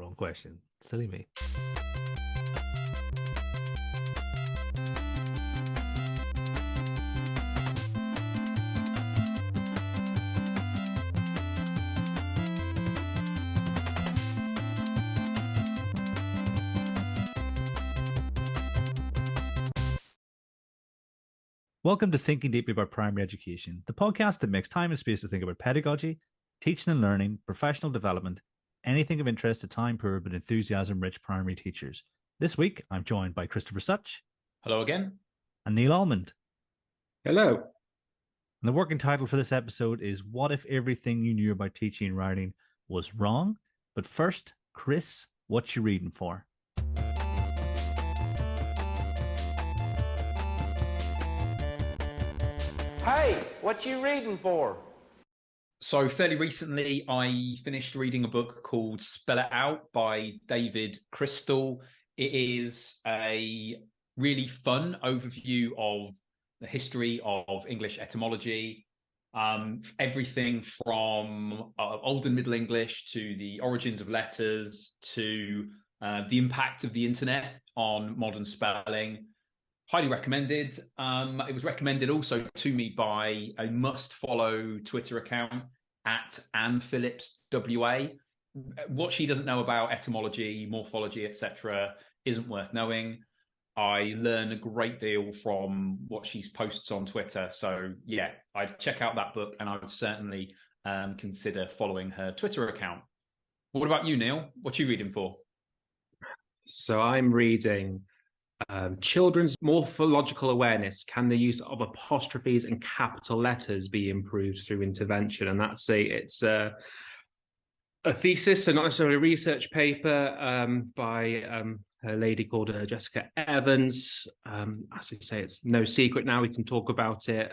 wrong question. Silly me. Welcome to Thinking Deeply About Primary Education, the podcast that makes time and space to think about pedagogy, teaching and learning, professional development, anything of interest to time-poor but enthusiasm-rich primary teachers. This week, I'm joined by Christopher Such. Hello again. And Neil Almond. Hello. And the working title for this episode is What If Everything You Knew About Teaching and Writing Was Wrong? But first, Chris, what you reading for? Hey, what you reading for? So fairly recently, I finished reading a book called Spell It Out by David Crystal. It is a really fun overview of the history of English etymology, everything from Old and Middle English to the origins of letters to the impact of the internet on modern spelling. Highly recommended. It was recommended also to me by a must-follow Twitter account at Anne Phillips WA. What she doesn't know about etymology, morphology, etc., isn't worth knowing. I learn a great deal from what she posts on Twitter. So yeah, I'd check out that book, and I would certainly consider following her Twitter account. What about you, Neil? What are you reading for? So I'm reading Children's Morphological Awareness. Can the use of apostrophes and capital letters be improved through intervention? And it's a thesis, so not necessarily a research paper by a lady called Jessica Evans. As we say, it's no secret now. We can talk about it.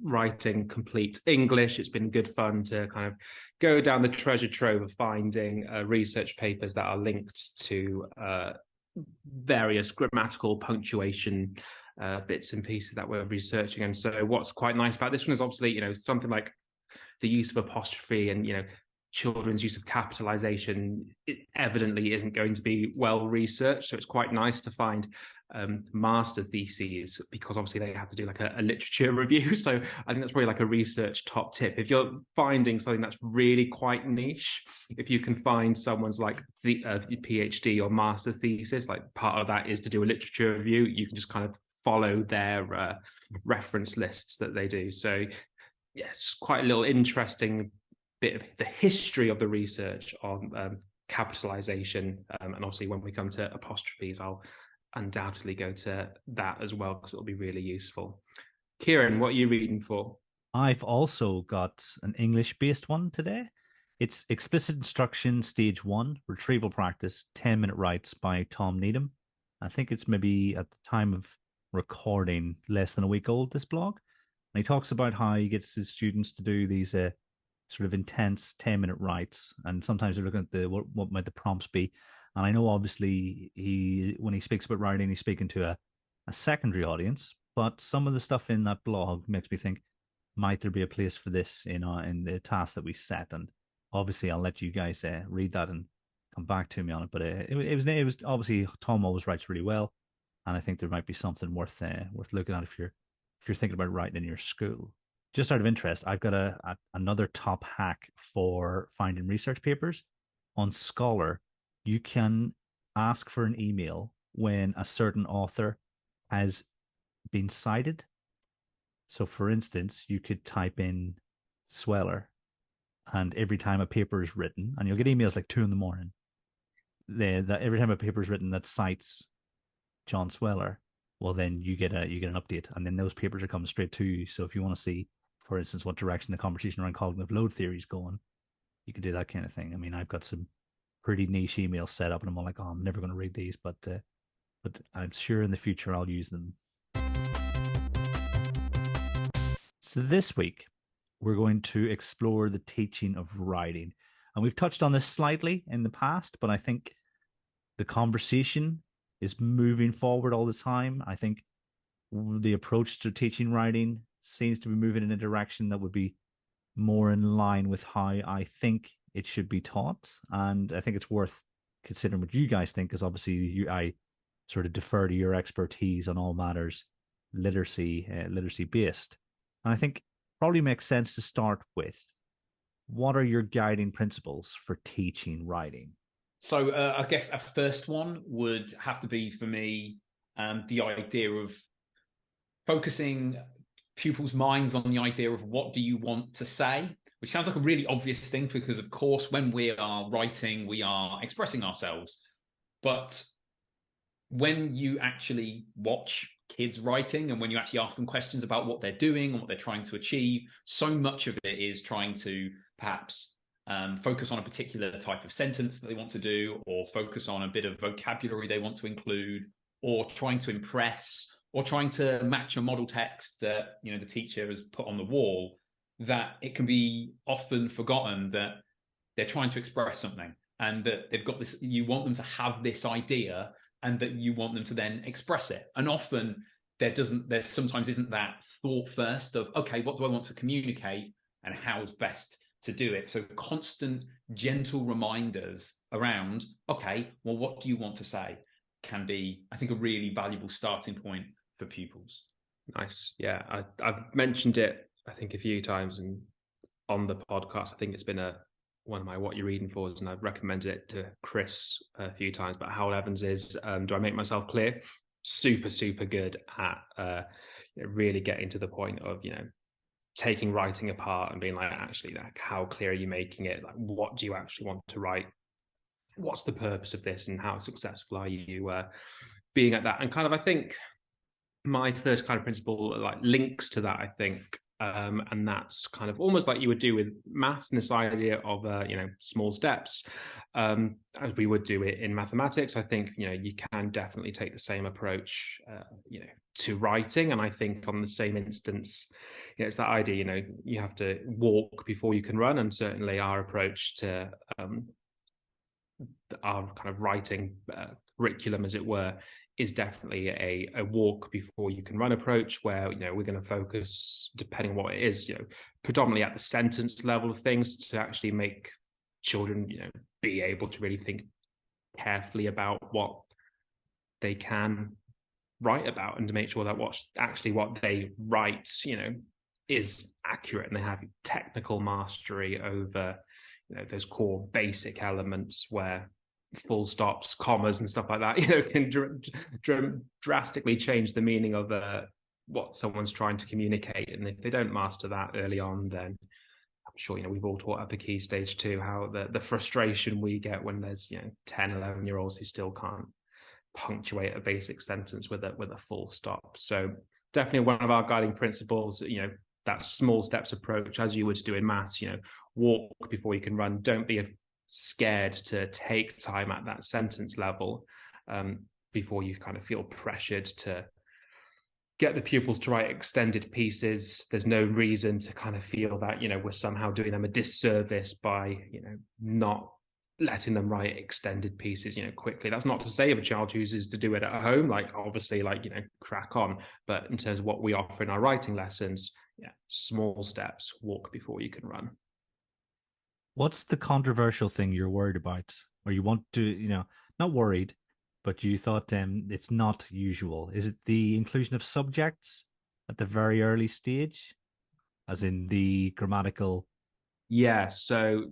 Writing complete English. It's been good fun to kind of go down the treasure trove of finding research papers that are linked to various grammatical punctuation bits and pieces that we're researching. And so what's quite nice about this one is obviously, something like the use of apostrophe and, children's use of capitalization, it evidently isn't going to be well researched. So it's quite nice to find master theses, because obviously they have to do like a literature review. So I think that's probably like a research top tip. If you're finding something that's really quite niche, if you can find someone's like the PhD or master thesis, like part of that is to do a literature review, you can just kind of follow their reference lists that they do. So yeah, it's quite a little interesting bit of the history of the research on capitalization. And obviously when we come to apostrophes, I'll undoubtedly go to that as well, because it'll be really useful. Kieran, what are you reading for? I've also got an English-based one today. It's Explicit Instruction Stage 1, Retrieval Practice, 10-Minute Writes by Tom Needham. I think it's maybe at the time of recording less than a week old, this blog. And he talks about how he gets his students to do these sort of intense 10-minute writes, and sometimes they're looking at what might the prompts be. And I know obviously when he speaks about writing, he's speaking to a secondary audience, but some of the stuff in that blog makes me think, might there be a place for this in the task that we set? And obviously I'll let you guys read that and come back to me on it. But it was obviously, Tom always writes really well, and I think there might be something worth looking at if you're thinking about writing in your school. Just out of interest, I've got another top hack for finding research papers. On Scholar, you can ask for an email when a certain author has been cited. So, for instance, you could type in Sweller, and every time a paper is written, and you'll get emails like 2 a.m, every time a paper is written that cites John Sweller, well, then you get an update, and then those papers are coming straight to you. So if you want to see, for instance, what direction the conversation around cognitive load theory is going, you could do that kind of thing. I mean, I've got some pretty niche emails set up, and I'm all like, oh, I'm never going to read these, but I'm sure in the future I'll use them. So this week, we're going to explore the teaching of writing. And we've touched on this slightly in the past, but I think the conversation is moving forward all the time. I think the approach to teaching writing seems to be moving in a direction that would be more in line with how I think it should be taught. And I think it's worth considering what you guys think, because obviously I sort of defer to your expertise on all matters literacy based. And I think probably makes sense to start with, what are your guiding principles for teaching writing? So I guess a first one would have to be for me the idea of focusing pupils' minds on the idea of what do you want to say, which sounds like a really obvious thing because, of course, when we are writing, we are expressing ourselves. But when you actually watch kids writing and when you actually ask them questions about what they're doing and what they're trying to achieve, so much of it is trying to perhaps focus on a particular type of sentence that they want to do, or focus on a bit of vocabulary they want to include, or trying to impress, or trying to match a model text that the teacher has put on the wall, that it can be often forgotten that they're trying to express something and that they've got this, you want them to have this idea and that you want them to then express it. And often there sometimes isn't that thought first of, okay, what do I want to communicate and how's best to do it? So constant, gentle reminders around, okay, well, what do you want to say, can be, I think, a really valuable starting point for pupils. Nice. Yeah, I've mentioned it, I think, a few times and on the podcast. I think it's been one of my What You're Reading For, and I've recommended it to Chris a few times. But Howell Evans is, do I make myself clear? Super, super good at really getting to the point of, taking writing apart and being like, actually, like, how clear are you making it? Like, what do you actually want to write? What's the purpose of this, and how successful are you being at that? And kind of, I think my first kind of principle like links to that, I think. And that's kind of almost like you would do with maths, and this idea of small steps, as we would do it in mathematics. I think you can definitely take the same approach to writing, and I think on the same instance, it's that idea, you have to walk before you can run, and certainly our approach to our kind of writing curriculum, as it were, is definitely a walk before you can run approach, where we're going to focus, depending on what it is, predominantly at the sentence level of things, to actually make children be able to really think carefully about what they can write about, and to make sure that what they write is accurate, and they have technical mastery over those core basic elements where full stops, commas, and stuff like that, can drastically change the meaning of what someone's trying to communicate. And if they don't master that early on, then I'm sure we've all taught at the key stage 2 how the frustration we get when there's 10, 11-year-olds who still can't punctuate a basic sentence with a full stop. So definitely one of our guiding principles, that small steps approach, as you would do in maths, walk before you can run. Don't be scared to take time at that sentence level before you kind of feel pressured to get the pupils to write extended pieces. There's no reason to kind of feel that we're somehow doing them a disservice by not letting them write extended pieces quickly. That's not to say if a child chooses to do it at home, like obviously crack on, but in terms of what we offer in our writing lessons, small steps, walk before you can run. What's the controversial thing you're worried about, or you want to, not worried, but you thought it's not usual? Is it the inclusion of subjects at the very early stage, as in the grammatical? Yeah, so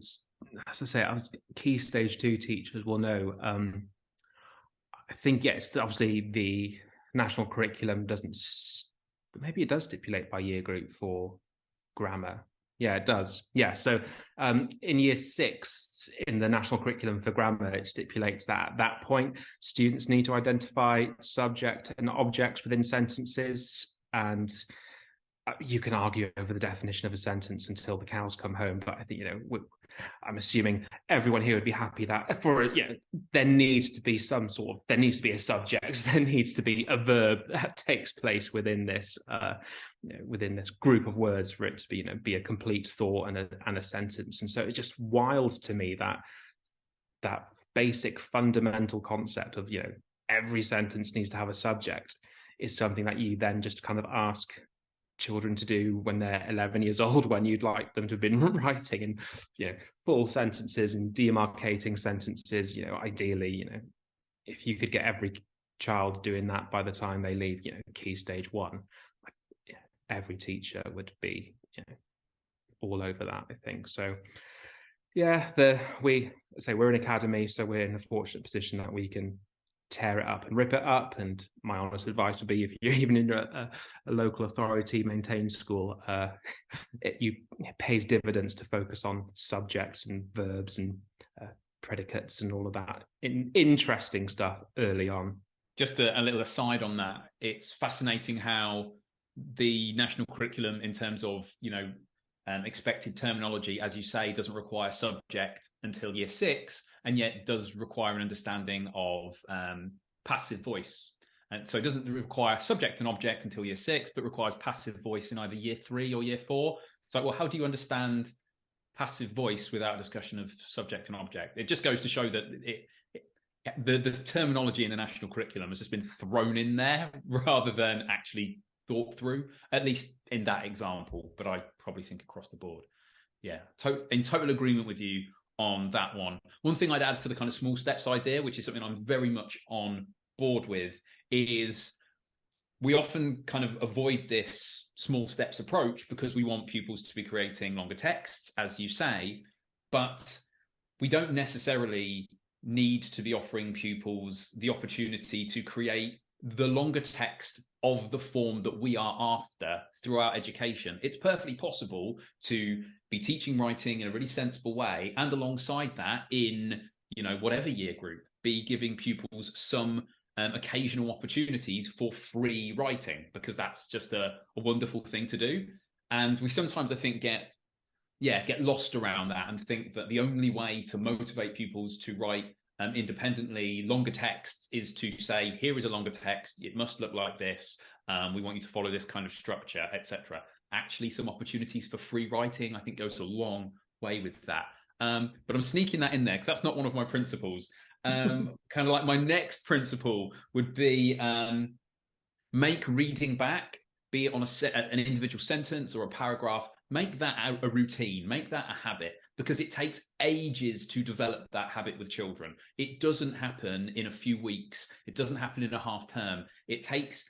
as I say, I was key stage 2 teachers will know. I think, yes, obviously the national curriculum doesn't, maybe it does stipulate by year group for grammar. Yeah, it does. Yeah, so in year 6 in the national curriculum for grammar, it stipulates that at that point, students need to identify subject and objects within sentences. And you can argue over the definition of a sentence until the cows come home. But I think, I'm assuming everyone here would be happy that there needs to be a subject, there needs to be a verb that takes place within this group of words for it to be a complete thought and a sentence. And so it's just wild to me that basic fundamental concept of every sentence needs to have a subject is something that you then just kind of ask children to do when they're 11 years old, when you'd like them to have been writing in, full sentences and demarcating sentences. Ideally, if you could get every child doing that by the time they leave, key stage one, every teacher would be, all over that, I think. So yeah, we're an academy, so we're in a fortunate position that we can tear it up and rip it up. And my honest advice would be, if you're even in a local authority maintained school, it pays dividends to focus on subjects and verbs and predicates and all of that interesting stuff early on. Just a little aside on that, it's fascinating how the national curriculum, in terms of expected terminology, as you say, doesn't require subject until year 6, and yet does require an understanding of passive voice. And so it doesn't require subject and object until year 6, but requires passive voice in either year 3 or year 4. It's like, well, how do you understand passive voice without a discussion of subject and object? It just goes to show that the terminology in the national curriculum has just been thrown in there rather than actually thought through, at least in that example. But I probably think across the board, yeah, in total agreement with you on that one. One thing I'd add to the kind of small steps idea, which is something I'm very much on board with, is we often kind of avoid this small steps approach because we want pupils to be creating longer texts, as you say, but we don't necessarily need to be offering pupils the opportunity to create the longer text of the form that we are after through our education. It's perfectly possible to be teaching writing in a really sensible way, and alongside that, in whatever year group, be giving pupils some occasional opportunities for free writing, because that's just a wonderful thing to do. And we sometimes, I think, get lost around that and think that the only way to motivate pupils to write independently longer texts is to say, here is a longer text, it must look like this, we want you to follow this kind of structure, etc. Actually, some opportunities for free writing, I think, goes a long way with that. But I'm sneaking that in there because that's not one of my principles. Kind of like my next principle would be make reading back, be it on an individual sentence or a paragraph, make that a routine, make that a habit, because it takes ages to develop that habit with children. It doesn't happen in a few weeks. It doesn't happen in a half term. It takes,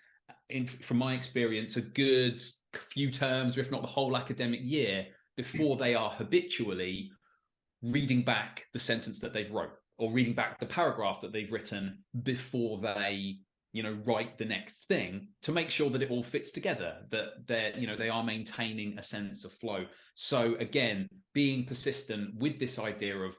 from my experience, a good few terms, or if not the whole academic year, before they are habitually reading back the sentence that they've wrote, or reading back the paragraph that they've written before they write the next thing, to make sure that it all fits together, that they are maintaining a sense of flow. So again, being persistent with this idea of,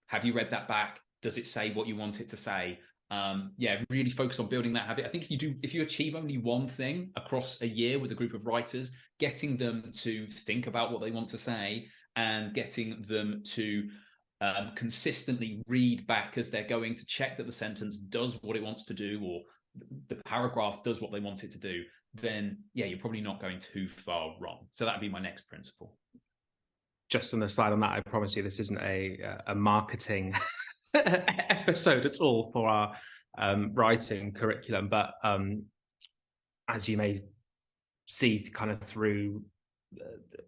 have you read that back? Does it say what you want it to say? Really focus on building that habit. I think if you achieve only one thing across a year with a group of writers, getting them to think about what they want to say and getting them to consistently read back as they're going, to check that the sentence does what it wants to do, or the paragraph does what they want it to do, then you're probably not going too far wrong. So that'd be my next principle. Just on the side on that, I promise you this isn't a marketing episode at all for our writing curriculum, but as you may see kind of through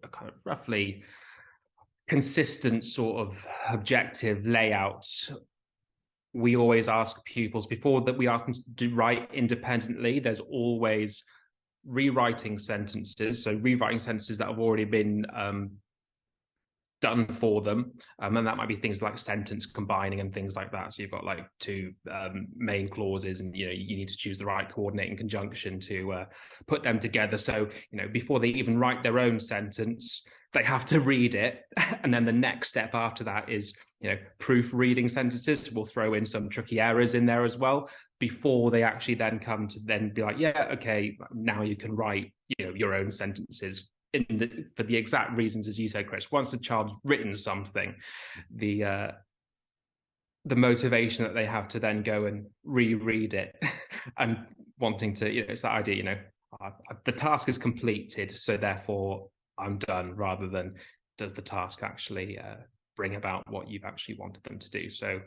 a kind of roughly consistent sort of objective layout, we always ask pupils, before that we ask them to write independently, there's always rewriting sentences. So rewriting sentences that have already been done for them. And that might be things like sentence combining and things like that. So you've got like two main clauses, and you need to choose the right coordinating conjunction to put them together. So before they even write their own sentence, they have to read it. And then the next step after that is proofreading sentences. We'll throw in some tricky errors in there as well, before they actually then come to then be like, okay, now you can write your own sentences for the exact reasons as you said, Chris. Once a child's written something, the motivation that they have to then go and reread it and wanting to, it's that idea, the task is completed, so therefore I'm done, rather than does the task actually bring about what you've actually wanted them to do. So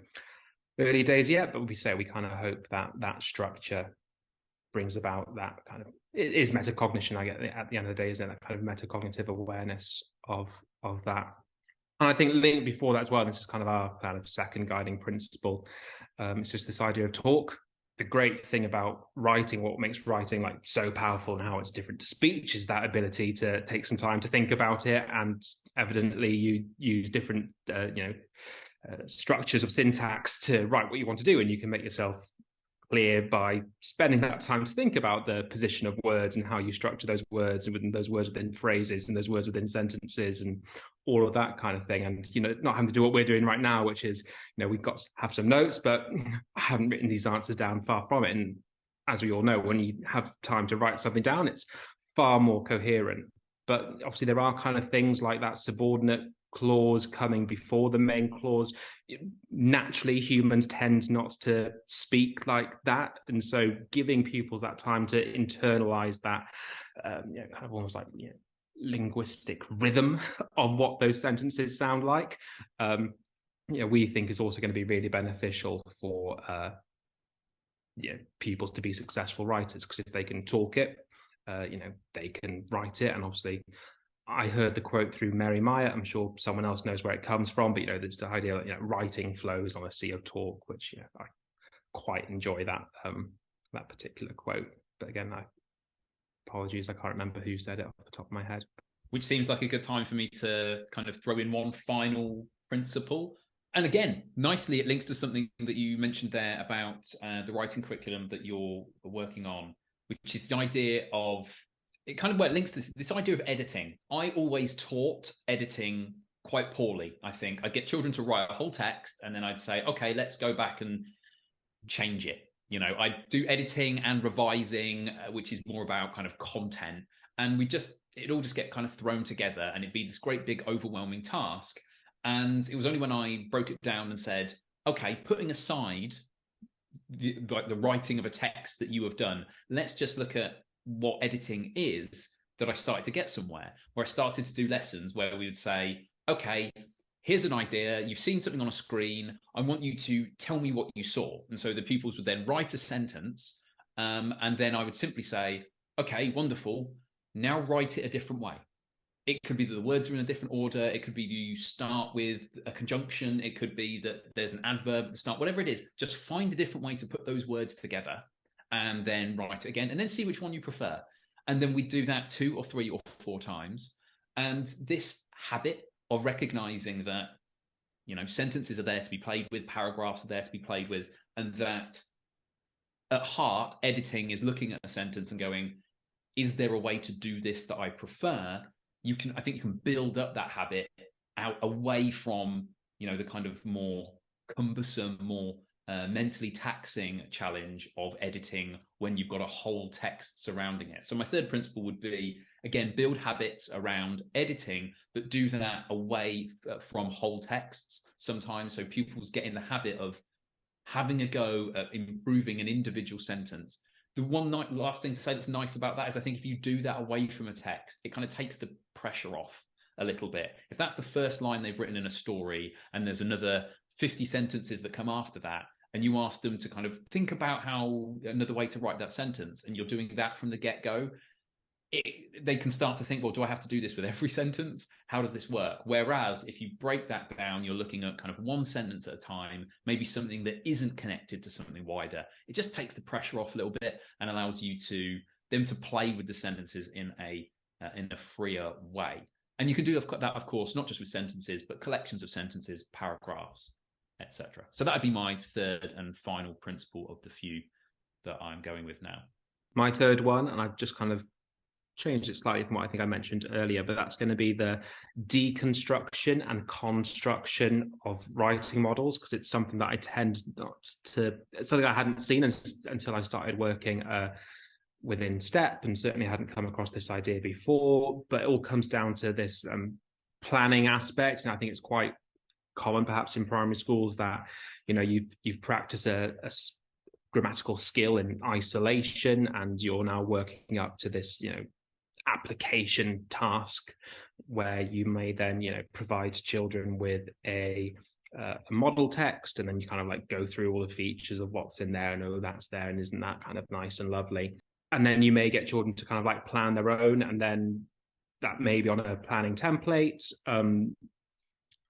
early days yet, but we kind of hope that structure brings about that kind of, it is metacognition, I get at the end of the day, isn't it? That kind of metacognitive awareness of that. And I think linked before that as well, this is kind of our kind of second guiding principle. It's just this idea of talk. The great thing about writing, what makes writing like so powerful and how it's different to speech, is that ability to take some time to think about it. And evidently you use different structures of syntax to write what you want to do, and you can make yourself clear by spending that time to think about the position of words and how you structure those words, and within those words within phrases, and those words within sentences, and all of that kind of thing. And not having to do what we're doing right now, which is we've got to have some notes, but I haven't written these answers down, far from it. And as we all know, when you have time to write something down, it's far more coherent. But obviously there are kind of things like that subordinate clause coming before the main clause. Naturally, humans tend not to speak like that, and so giving pupils that time to internalize that kind of almost like linguistic rhythm of what those sentences sound like, we think is also going to be really beneficial for pupils to be successful writers, because if they can talk it, they can write it. And obviously I heard the quote through Mary Meyer. I'm sure someone else knows where it comes from, but there's the idea that writing flows on a sea of talk, which I quite enjoy that that particular quote. But again, apologies, I can't remember who said it off the top of my head. Which seems like a good time for me to kind of throw in one final principle. And again, nicely, it links to something that you mentioned there about the writing curriculum that you're working on, which is the idea of, it kind of links to this idea of editing. I always taught editing quite poorly, I think. I'd get children to write a whole text, and then I'd say, okay, let's go back and change it. I do editing and revising, which is more about kind of content. And it'd all just get kind of thrown together, and it'd be this great big overwhelming task. And it was only when I broke it down and said, okay, putting aside the writing of a text that you have done, let's just look at what editing is, that I started to get somewhere, where I started to do lessons where we would say, okay, here's an idea, you've seen something on a screen, I want you to tell me what you saw. And so the pupils would then write a sentence, and then I would simply say, okay, wonderful, now write it a different way. It could be that the words are in a different order, it could be that you start with a conjunction, it could be that there's an adverb at the start, whatever it is, just find a different way to put those words together, and then write it again, and then see which one you prefer. And then we do that 2 or 3 or 4 times. And this habit of recognizing that, sentences are there to be played with, paragraphs are there to be played with, and that at heart, editing is looking at a sentence and going, is there a way to do this that I prefer? I think you can build up that habit out away from, the kind of more cumbersome, more mentally taxing challenge of editing when you've got a whole text surrounding it. So my third principle would be, again, build habits around editing, but do that away from whole texts sometimes, so pupils get in the habit of having a go at improving an individual sentence. The last thing to say that's nice about that is, I think if you do that away from a text, it kind of takes the pressure off a little bit. If that's the first line they've written in a story, and there's another 50 sentences that come after that, and you ask them to kind of think about another way to write that sentence, and you're doing that from the get-go, they can start to think, well, do I have to do this with every sentence? How does this work? Whereas if you break that down, you're looking at kind of one sentence at a time, maybe something that isn't connected to something wider. It just takes the pressure off a little bit and allows them to play with the sentences in a freer way. And you can do that, of course, not just with sentences, but collections of sentences, paragraphs, etc. So that would be my third and final principle of the few that I'm going with now. My third one, and I've just kind of changed it slightly from what I think I mentioned earlier, but that's going to be the deconstruction and construction of writing models, because it's something that I tend not to, it's something I hadn't seen until I started working within STEP, and certainly hadn't come across this idea before. But it all comes down to this planning aspect, and I think it's quite common perhaps in primary schools that you've practiced a grammatical skill in isolation, and you're now working up to this application task where you may then provide children with a a model text, and then you kind of like go through all the features of what's in there, and oh, that's there, and isn't that kind of nice and lovely. And then you may get children to kind of like plan their own, and then that may be on a planning template, and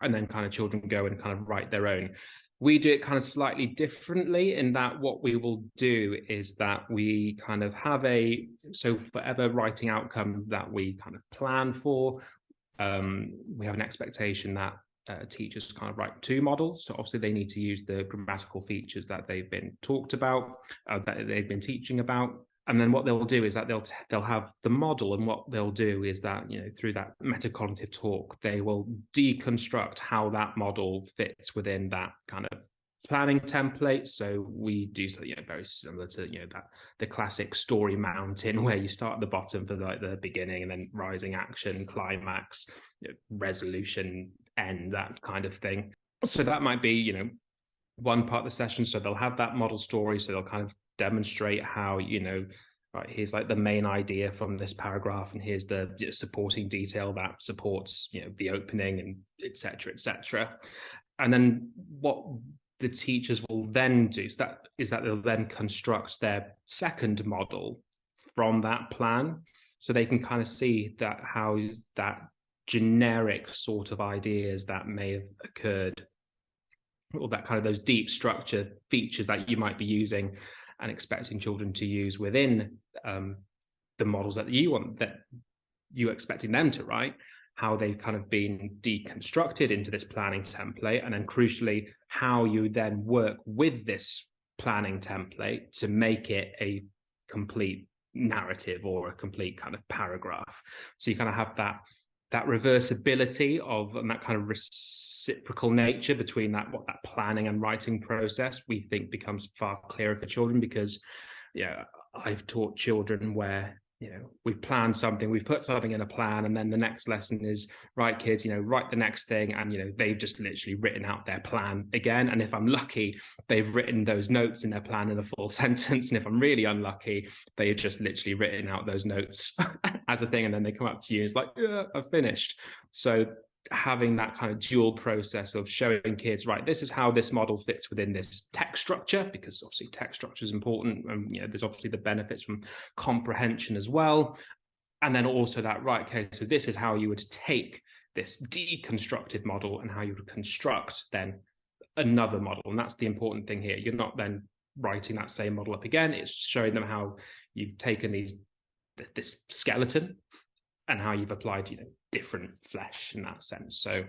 then kind of children go and kind of write their own. We do it kind of slightly differently in that what we will do is that we kind of have so whatever writing outcome that we kind of plan for, we have an expectation that teachers kind of write 2 models. So obviously they need to use the grammatical features that they've been talked about, that they've been teaching about. And then what they'll do is that they'll have the model, and what they'll do is that, you know, through that metacognitive talk, they will deconstruct how that model fits within that kind of planning template. So we do something, you know, very similar to, you know, that the classic story mountain, where you start at the bottom for like the beginning, and then rising action, climax, you know, resolution, end, that kind of thing. So that might be, you know, one part of the session. So they'll have that model story, so they'll kind of demonstrate how, you know, right, here's like the main idea from this paragraph, and here's the supporting detail that supports, you know, the opening, and etc., etc. And then what the teachers will then do is that they'll then construct their second model from that plan, so they can kind of see that how that generic sort of ideas that may have occurred, or that kind of those deep structure features that you might be using and expecting children to use within the models that you're expecting them to write, how they've kind of been deconstructed into this planning template, and then crucially, how you then work with this planning template to make it a complete narrative or a complete kind of paragraph. So you kind of have that reversibility of, and that kind of reciprocal nature between that planning and writing process, we think becomes far clearer for children. Because, yeah, I've taught children where, you know, we've planned something, we've put something in a plan, and then the next lesson is, right, kids, you know, write the next thing, and, you know, they've just literally written out their plan again. And if I'm lucky, they've written those notes in their plan in a full sentence, and if I'm really unlucky, they've just literally written out those notes as a thing, and then they come up to you, it's like, yeah, I've finished. So having that kind of dual process of showing kids, right, this is how this model fits within this text structure, because obviously text structure is important, and, you know, there's obviously the benefits from comprehension as well. And then also that, right, okay, so this is how you would take this deconstructed model and how you would construct then another model. And that's the important thing here. You're not then writing that same model up again. It's showing them how you've taken this skeleton and how you've applied, you know, different flesh in that sense. So,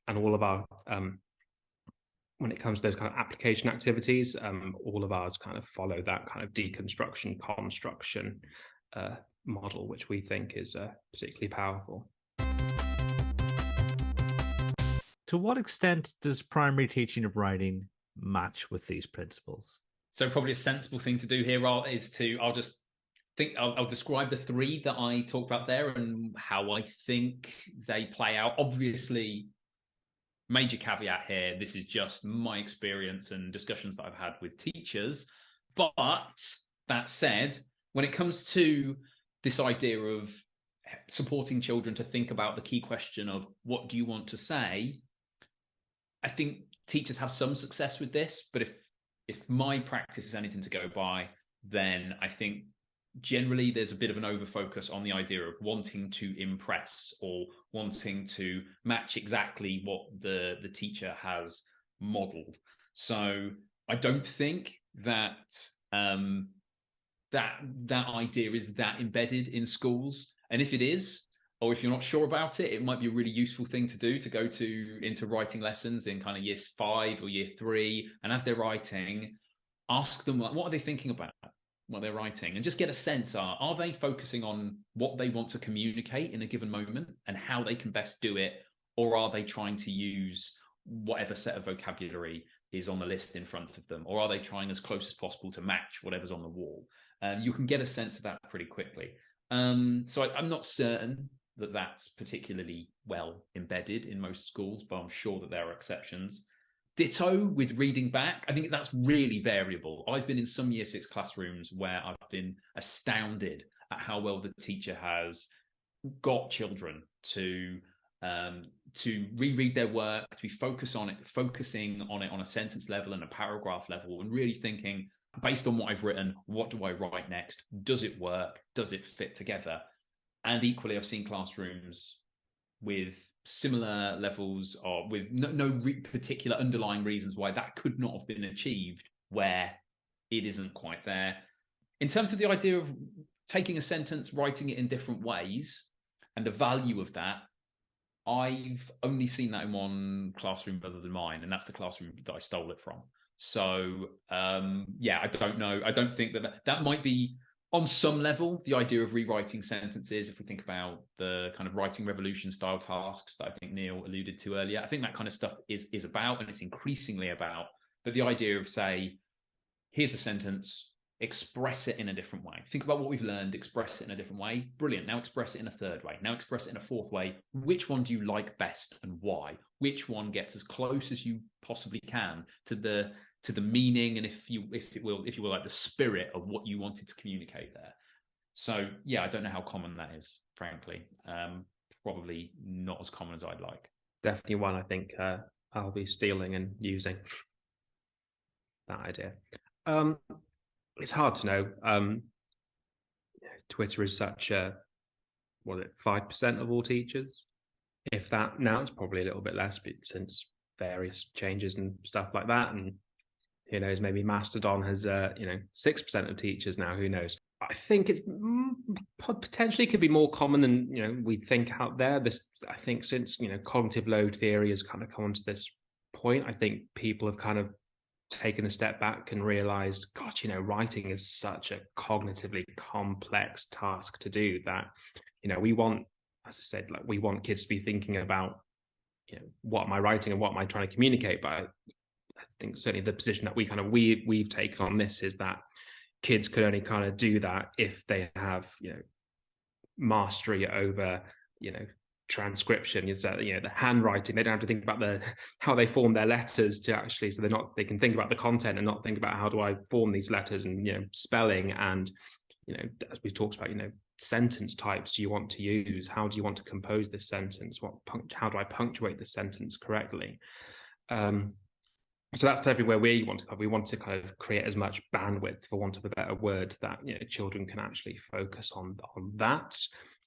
and all of our when it comes to those kind of application activities, all of ours kind of follow that kind of deconstruction construction model, which we think is particularly powerful. To what extent does primary teaching of writing match with these principles? So probably a sensible thing to do here is I'll describe the 3 that I talked about there and how I think they play out. Obviously, major caveat here, this is just my experience and discussions that I've had with teachers. But that said, when it comes to this idea of supporting children to think about the key question of what do you want to say, I think teachers have some success with this. But if my practice is anything to go by, then I think generally there's a bit of an overfocus on the idea of wanting to impress or wanting to match exactly what the teacher has modeled. So I don't think that that idea is that embedded in schools. And if it is, or if you're not sure about it, it might be a really useful thing to do, to go into writing lessons in kind of year 5 or year 3. And as they're writing, ask them, like, what are they thinking about what they're writing, and just get a sense, are they focusing on what they want to communicate in a given moment and how they can best do it, or are they trying to use whatever set of vocabulary is on the list in front of them, or are they trying as close as possible to match whatever's on the wall? You can get a sense of that pretty quickly. So I'm not certain that that's particularly well embedded in most schools, but I'm sure that there are exceptions. Ditto with reading back. I think that's really variable. I've been in some year 6 classrooms where I've been astounded at how well the teacher has got children to to reread their work, to be focusing on it on a sentence level and a paragraph level, and really thinking, based on what I've written, what do I write next? Does it work? Does it fit together? And equally, I've seen classrooms with similar levels or with no particular underlying reasons why that could not have been achieved, where it isn't quite there. In terms of the idea of taking a sentence, writing it in different ways, and the value of that, I've only seen that in one classroom other than mine, and that's the classroom that I stole it from. So, I don't know. I don't think that might be, on some level, the idea of rewriting sentences, if we think about the kind of writing revolution style tasks that I think Neil alluded to earlier, I think that kind of stuff is about, and it's increasingly about. But the idea of, say, here's a sentence, express it in a different way. Think about what we've learned, express it in a different way. Brilliant. Now express it in a third way. Now express it in a fourth way. Which one do you like best and why? Which one gets as close as you possibly can to the meaning, and if you will, like the spirit of what you wanted to communicate there. So yeah, I don't know how common that is, frankly. Probably not as common as I'd like. Definitely one I think I'll be stealing and using, that idea. It's hard to know. Twitter is such a, 5% of all teachers? If that, now it's probably a little bit less, but since various changes and stuff like that, and who knows, maybe Mastodon has 6% of teachers now, who knows. I think it's potentially could be more common than we think out there. I think since cognitive load theory has kind of come to this point, I think people have kind of taken a step back and realized, gosh, writing is such a cognitively complex task to do that, we want, as I said, like we want kids to be thinking about, what am I writing and what am I trying to communicate? But I think certainly the position that we've taken on this is that kids could only kind of do that if they have, mastery over, transcription. It's the handwriting. They don't have to think about how they form their letters to actually, so they can think about the content and not think about how do I form these letters and spelling and as we talked about, sentence types do you want to use? How do you want to compose this sentence? How do I punctuate the sentence correctly? So that's everywhere we want to cover. We want to kind of create as much bandwidth, for want of a better word, that children can actually focus on that.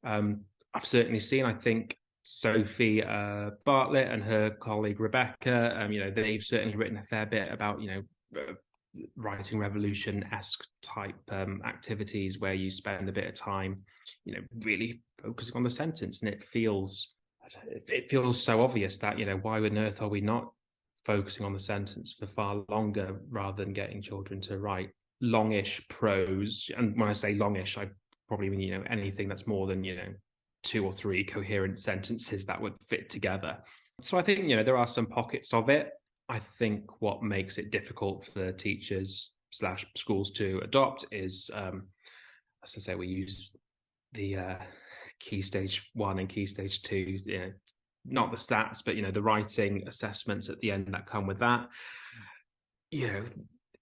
I've certainly seen, I think, Sophie Bartlett and her colleague Rebecca, they've certainly written a fair bit about, writing revolution-esque type activities where you spend a bit of time, really focusing on the sentence. And it feels so obvious that, why on earth are we not focusing on the sentence for far longer rather than getting children to write longish prose? And when I say longish, I probably mean, anything that's more than, 2 or 3 coherent sentences that would fit together. So I think, there are some pockets of it. I think what makes it difficult for teachers / schools to adopt is, as I say, we use the Key Stage 1 and Key Stage 2, not the stats, but, the writing assessments at the end that come with that.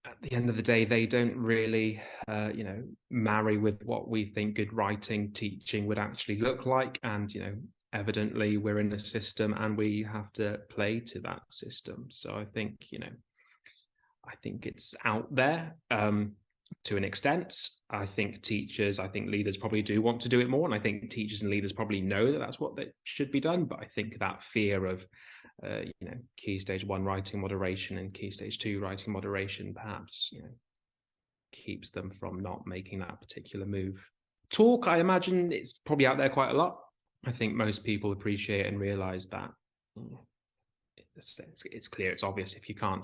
At the end of the day, they don't really, marry with what we think good writing teaching would actually look like. And, evidently we're in a system and we have to play to that system. So I think, I think it's out there to an extent. I think leaders probably do want to do it more. And I think teachers and leaders probably know that that's what they should be done. But I think that fear of, Key Stage 1 writing moderation and Key Stage 2 writing moderation perhaps, keeps them from not making that particular move. Talk, I imagine it's probably out there quite a lot. I think most people appreciate and realize that it's clear, it's obvious. If you can't,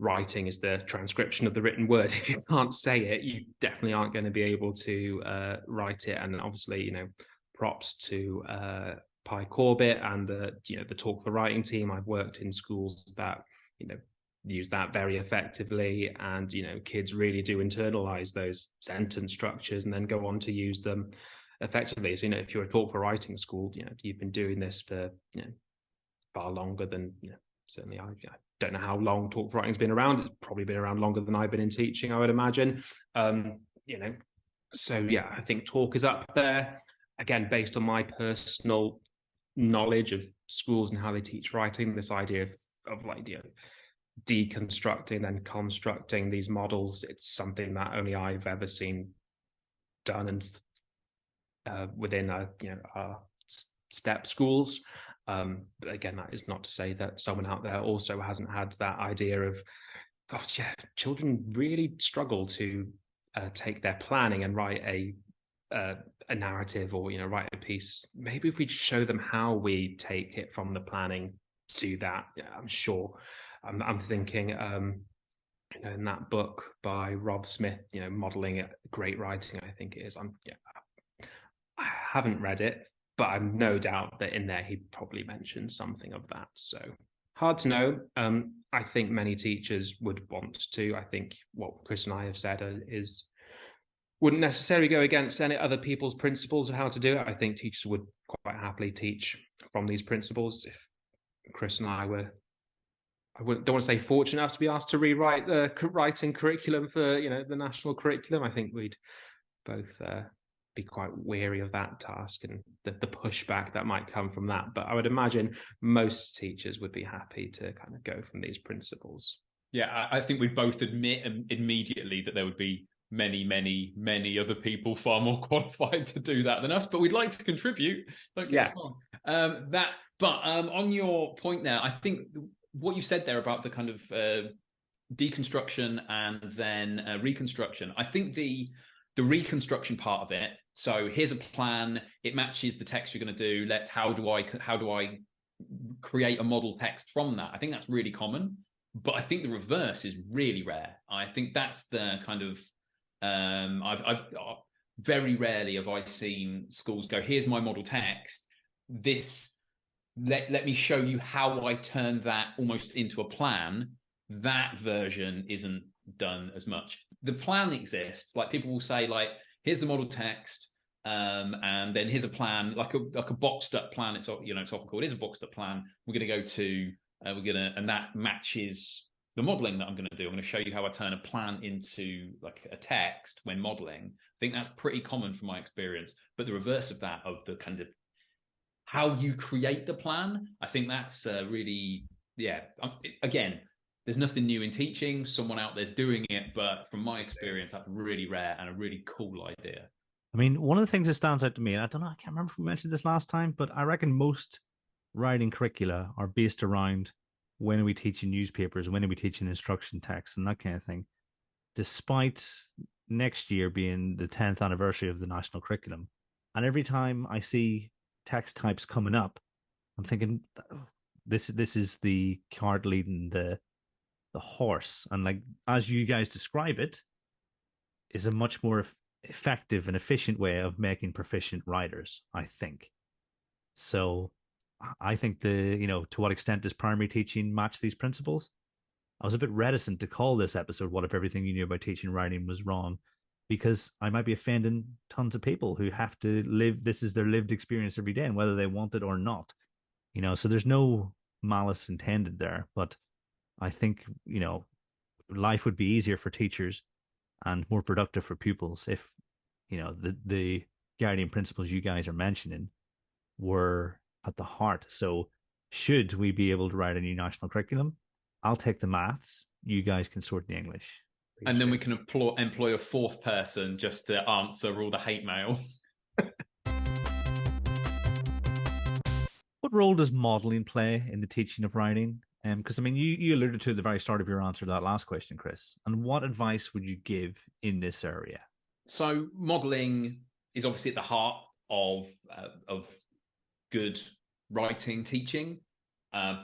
writing is the transcription of the written word. If you can't say it, you definitely aren't going to be able to write it. And obviously, props to Pi Corbett and the Talk for Writing team. I've worked in schools that, use that very effectively, and kids really do internalize those sentence structures and then go on to use them effectively. So if you're a Talk for Writing school, you've been doing this for far longer than certainly I don't know how long Talk for Writing's been around. It's probably been around longer than I've been in teaching, I would imagine. So yeah, I think Talk is up there again based on my personal knowledge of schools and how they teach writing, this idea of like, deconstructing and constructing these models. It's something that only I've ever seen done and within our STEP schools. But again, that is not to say that someone out there also hasn't had that idea of, gosh, yeah, children really struggle to take their planning and write a narrative, or write a piece. Maybe if we show them how we take it from the planning to that, I'm sure. I'm thinking, in that book by Rob Smith, modeling it, great writing, I think it is. I haven't read it, but I'm no doubt that in there he probably mentioned something of that. So hard to know. I think many teachers would want to. I think what Chris and I have said is wouldn't necessarily go against any other people's principles of how to do it. I think teachers would quite happily teach from these principles. If Chris and I were, don't want to say fortunate enough to be asked to rewrite the writing curriculum for the national curriculum, I think we'd both be quite weary of that task and the pushback that might come from that. But I would imagine most teachers would be happy to kind of go from these principles. Yeah, I think we'd both admit immediately that there would be many other people far more qualified to do that than us, but we'd like to contribute. Don't get us wrong. On your point there, I think what you said there about the kind of deconstruction and then reconstruction, I think the reconstruction part of it, so here's a plan, it matches the text you're going to do, how do I create a model text from that? I think that's really common, but I think the reverse is really rare. I think that's the kind of I've very rarely have I seen schools go, here's my model text, let me show you how I turned that almost into a plan. That version isn't done as much. The plan exists. Like, people will say, like, here's the model text, and then here's a plan, like a boxed up plan. It's often called, here's a boxed up plan. We're going to go to and that matches the modeling that I'm going to do. I'm going to show you how I turn a plan into like a text when modeling. I think that's pretty common from my experience. But the reverse of that, of the kind of how you create the plan, I think that's really, again, there's nothing new in teaching. Someone out there's doing it, but from my experience, that's really rare and a really cool idea. I mean, one of the things that stands out to me, and I don't know, I can't remember if we mentioned this last time, but I reckon most writing curricula are based around when are we teaching newspapers, when are we teaching instruction texts, and that kind of thing. Despite next year being the 10th anniversary of the national curriculum, and every time I see text types coming up, I'm thinking, this is the cart leading the horse, and like, as you guys describe it, is a much more effective and efficient way of making proficient writers, I think. So I think to what extent does primary teaching match these principles? I was a bit reticent to call this episode "What If Everything You Knew About Teaching Writing Was Wrong," because I might be offending tons of people who have to live, this is their lived experience every day, and whether they want it or not. So there's no malice intended there, but I think, life would be easier for teachers and more productive for pupils if, the guardian principles you guys are mentioning were at the heart. So should we be able to write a new national curriculum, I'll take the maths, you guys can sort the English. And then we can employ a fourth person just to answer all the hate mail. What role does modeling play in the teaching of writing? Because you alluded to at the very start of your answer to that last question, Chris. And what advice would you give in this area? So modeling is obviously at the heart of good writing teaching.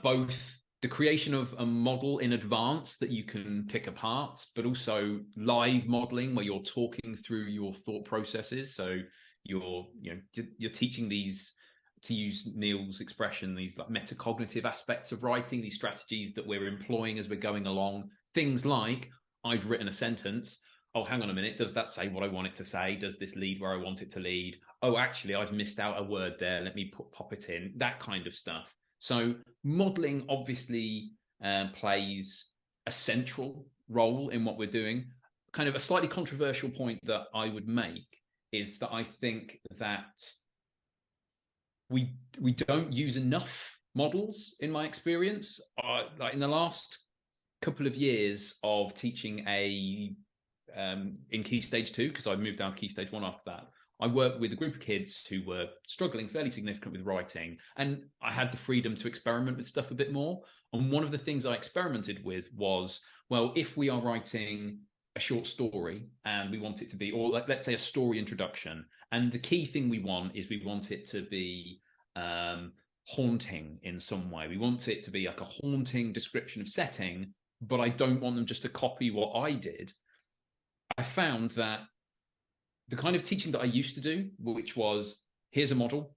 Both the creation of a model in advance that you can pick apart, but also live modeling where you're talking through your thought processes. So you're teaching these, to use Neil's expression, these like metacognitive aspects of writing, these strategies that we're employing as we're going along. Things like, I've written a sentence. Oh, hang on a minute. Does that say what I want it to say? Does this lead where I want it to lead? Oh, actually, I've missed out a word there. Let me pop it in. That kind of stuff. So modeling obviously plays a central role in what we're doing. Kind of a slightly controversial point that I would make is that I think that we don't use enough models in my experience. Like in the last couple of years of teaching in Key Stage 2, because I moved down to Key Stage 1 after that, I worked with a group of kids who were struggling fairly significant with writing, and I had the freedom to experiment with stuff a bit more. And one of the things I experimented with was, well, if we are writing a short story and we want it to be, or let's say a story introduction, and the key thing we want it to be haunting in some way. We want it to be like a haunting description of setting, but I don't want them just to copy what I did. I found that the kind of teaching that I used to do, which was, here's a model,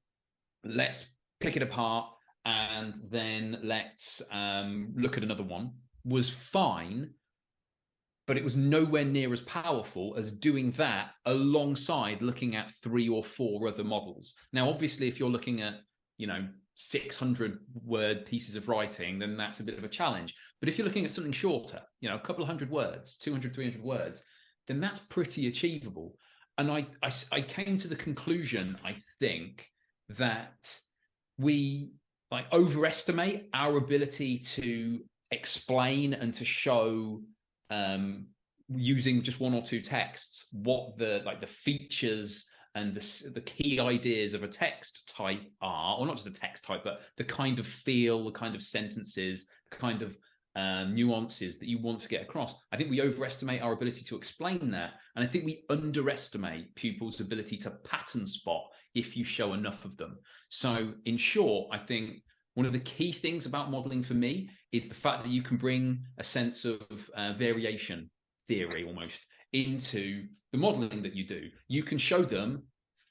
let's pick it apart, and then let's look at another one, was fine, but it was nowhere near as powerful as doing that alongside looking at 3 or 4 other models. Now, obviously, if you're looking at, 600 word pieces of writing, then that's a bit of a challenge. But if you're looking at something shorter, a couple of hundred words, 200, 300 words, then that's pretty achievable. And I came to the conclusion, I think, that we overestimate our ability to explain and to show, using just 1 or 2 texts, what the features and the key ideas of a text type are, or not just a text type, but the kind of feel, the kind of sentences, the kind of nuances that you want to get across. I think we overestimate our ability to explain that, and I think we underestimate pupils' ability to pattern spot if you show enough of them. So in short, I think one of the key things about modeling for me is the fact that you can bring a sense of variation theory almost into the modeling that you do. You can show them